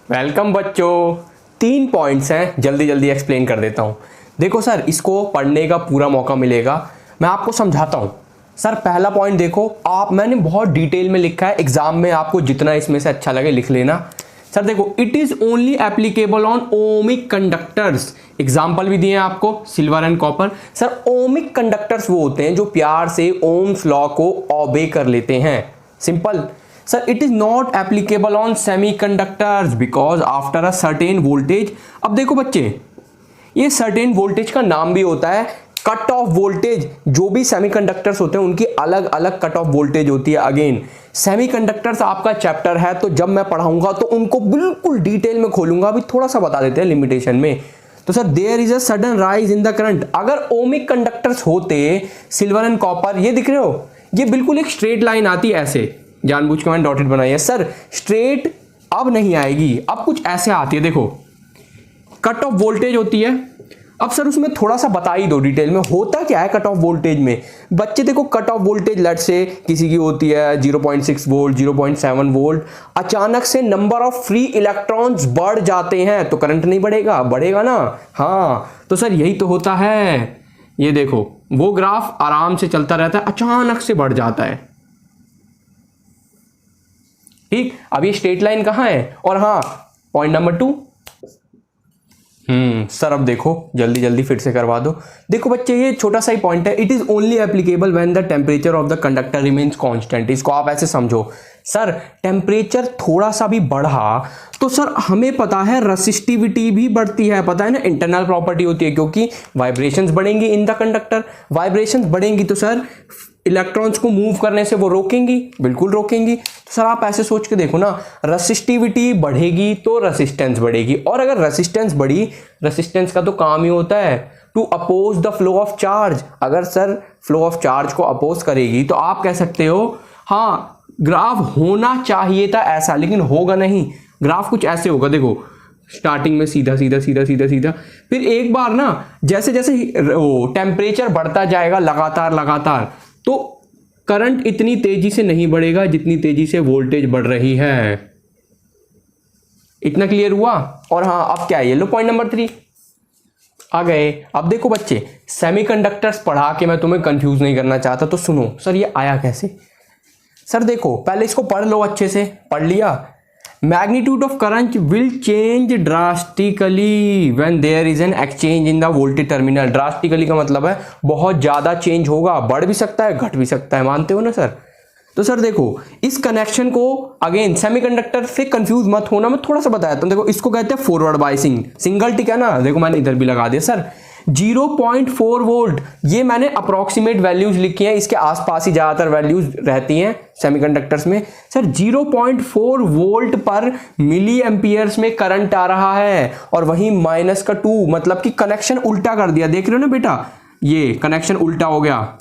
Welcome बच्चों। 3 points हैं, जल्दी जल्दी एक्सप्लेन कर देता हूँ। देखो सर, इसको पढ़ने का पूरा मौका मिलेगा, मैं आपको समझाता हूँ। सर पहला पॉइंट देखो, मैंने बहुत डिटेल में लिखा है, एग्जाम में आपको जितना इसमें से अच्छा लगे लिख लेना। सर देखो, it is only applicable on ohmic conductors. Example भी दिए हैं आपको, silver and copper. Sir ohmic conductors वो होते हैं जो प्यार से ओम्स लॉ को ओबे कर लेते हैं, simple. Sir, it is not applicable on semiconductors because after a certain voltage। अब देखो बच्चे, ये certain voltage का नाम भी होता है कट ऑफ वोल्टेज। जो भी सेमीकंडक्टर्स होते हैं उनकी अलग अलग कट ऑफ वोल्टेज होती है। अगेन सेमीकंडक्टर्स आपका चैप्टर है, तो जब मैं पढ़ाऊंगा तो उनको बिल्कुल डिटेल में खोलूंगा। अभी थोड़ा सा बता देते हैं लिमिटेशन में। तो sir there is a sudden rise in the current. अगर ओमिक कंडक्टर्स होते सिल्वर एंड कॉपर, ये दिख रहे हो, ये बिल्कुल एक स्ट्रेट लाइन आती है ऐसे, जानबूझ के मैंने डॉटेड बनाई है। सर स्ट्रेट अब नहीं आएगी, अब कुछ ऐसे आती है। देखो कट ऑफ वोल्टेज होती है। अब सर उसमें थोड़ा सा बता ही दो डिटेल में, होता क्या है कट ऑफ वोल्टेज में। बच्चे देखो, कट ऑफ वोल्टेज लेट से किसी की होती है 0.6 वोल्ट, 0.7 वोल्ट। अचानक से नंबर ऑफ फ्री इलेक्ट्रॉन्स बढ़ जाते हैं तो करंट नहीं बढ़ेगा, बढ़ेगा ना। हाँ तो सर यही तो होता है। ये देखो वो ग्राफ आराम से चलता रहता है, अचानक से बढ़ जाता है। ठीक, अब ये स्ट्रेट लाइन कहां है। और हाँ, पॉइंट नंबर 2। सर अब देखो जल्दी जल्दी फिर से करवा दो। देखो बच्चे, ये छोटा सा ही पॉइंट है। It is only applicable when the temperature of the conductor remains constant. इसको आप ऐसे समझो, सर टेम्परेचर थोड़ा सा भी बढ़ा तो सर हमें पता है रेसिस्टिविटी भी बढ़ती है, पता है ना, इंटरनल प्रॉपर्टी होती है, क्योंकि वाइब्रेशंस बढ़ेंगी इन द कंडक्टर। वाइब्रेशंस बढ़ेंगी तो सर इलेक्ट्रॉन्स को मूव करने से वो रोकेंगी, बिल्कुल रोकेंगी। तो सर आप ऐसे सोच के देखो ना, रेसिस्टिविटी बढ़ेगी तो रेसिस्टेंस बढ़ेगी, और अगर रेसिस्टेंस बढ़ी, रेसिस्टेंस का तो काम ही होता है to oppose the flow of charge. अगर सर फ्लो ऑफ चार्ज को अपोज करेगी तो आप कह सकते हो हाँ ग्राफ होना चाहिए था ऐसा, लेकिन होगा नहीं। ग्राफ कुछ ऐसे होगा, देखो स्टार्टिंग में सीधा सीधा सीधा सीधा सीधा, फिर एक बार ना जैसे जैसे टेम्परेचर बढ़ता जाएगा लगातार लगातार, तो करंट इतनी तेजी से नहीं बढ़ेगा जितनी तेजी से वोल्टेज बढ़ रही है। इतना क्लियर हुआ। और हाँ अब क्या है, ये लो पॉइंट नंबर 3 आ गए। अब देखो बच्चे, सेमीकंडक्टर्स पढ़ा के मैं तुम्हें कंफ्यूज नहीं करना चाहता, तो सुनो सर ये आया कैसे। सर देखो पहले इसको पढ़ लो अच्छे से, पढ़ लिया। Magnitude of current will change drastically when there is an exchange in the voltage terminal. Drastically का मतलब है बहुत ज्यादा चेंज होगा, बढ़ भी सकता है घट भी सकता है, मानते हो ना सर। तो सर देखो इस कनेक्शन को, अगेन सेमीकंडक्टर से कंफ्यूज मत होना, मैं थोड़ा सा बताया था। देखो इसको कहते हैं फॉरवर्ड बायसिंग, सिंगल टिक है ना, देखो मैंने इधर भी लगा दिया। सर 0.4 वोल्ट, ये मैंने अप्रोक्सीमेट वैल्यूज लिखी हैं, इसके आसपास ही ज्यादातर वैल्यूज रहती हैं सेमीकंडक्टर्स में। सर 0.4 वोल्ट पर मिली एम्पियर्स में करंट आ रहा है, और वहीं -2, मतलब कि कनेक्शन उल्टा कर दिया। देख रहे हो ना बेटा, ये कनेक्शन उल्टा हो गया।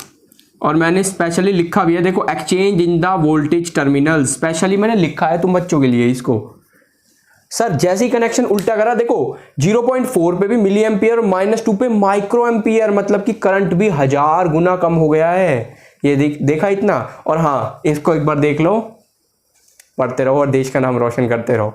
और मैंने स्पेशली लिखा भी है, देखो exchange in the voltage terminal, specially मैंने लिखा है तुम बच्चों के लिए इसको। सर जैसे ही कनेक्शन उल्टा करा, देखो 0.4 पे भी मिली एम्पियर, -2 पे माइक्रो एम्पियर, मतलब कि करंट भी 1000 गुना कम हो गया है। ये देखा इतना। और हाँ इसको एक बार देख लो, पढ़ते रहो और देश का नाम रोशन करते रहो।